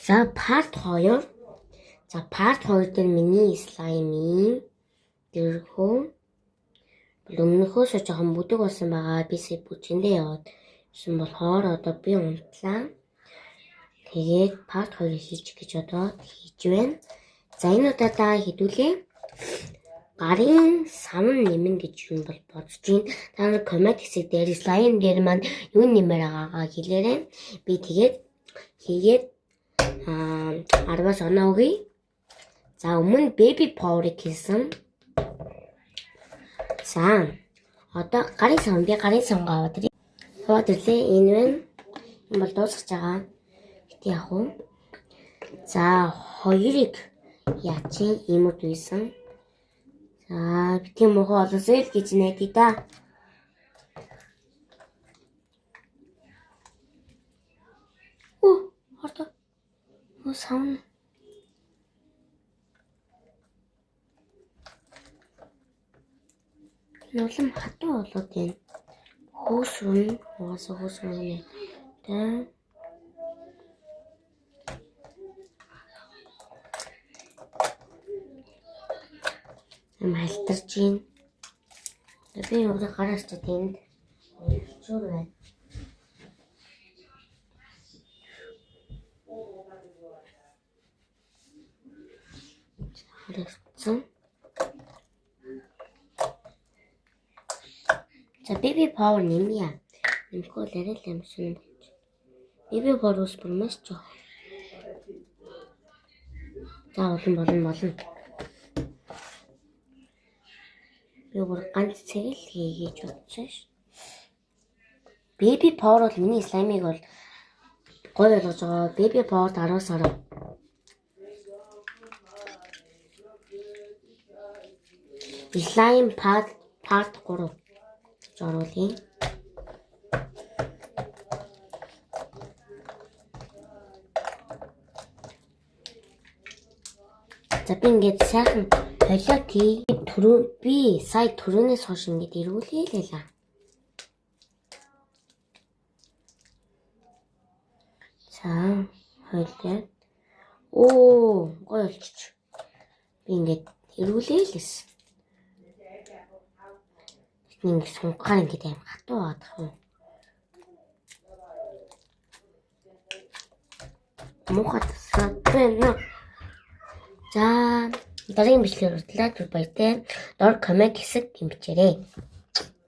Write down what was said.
За part 2. За part 2 дээр миний слаймын дэрхүү өмнөхөөс жоохон бүдэг болсон байгаа. Би сая бүжиндээ яваад гэсэн болохоор одоо би унтлаа. Тэгээд part 2 хийчих гэж одоо хийж байна. За энэ удаадаа хэдүүлээ. Гарын савн нэмэн гэж юм бол бодож байна. Та нар коммент хэсэг дээр слайм дээр маань юу нэмэр байгаагаа хэлээрэй. Би тэгээд хийгээд 10-аас оноо өгье. За өмнө baby powder хийсэн. За одоо гарын савн би гарын савн аваад ирээ. Аваад ирлээ. Энэ байна. Энэ бол дуусах байгаа. Гэтэ яг уу. За хоёрыг яачин иймэрд үйсэн. За битгий мохоо олосоо л гэж найдаа да. Орто. Савн. Нулим хатуу болоод байна. Хөөсрөн угаасаа хөөсрөн нэ. Тэ. Малтарч байна. Би өөрөө гараач тэнд чүр байна. Харагдсан. За baby powder нэмье. Нэмэхгүй л арай л амарсан болж. Baby powder ус бүр маш жоо. За болно. Би бүр ганц цэг л хийж утсан ш. Baby powder бол миний слаймыг бол гоё болгож байгаа. Baby powder 10-аас ороо. Slime part 3 оруулъя. За би ингээд сайхан холиот би сая түрүүнээс хойш ингээд эргүүлээ л байлаа. За холиот. Гоё болчих. Би ингээд эргүүлээ л гэсэн. Нэг сунгаар ингээд аим хатуу авах юм. Мухад сатна. За дараагийн бичлэгээр уулзлаа. Түр баяртай. Доор коммент хэсэг гэмчээрэй.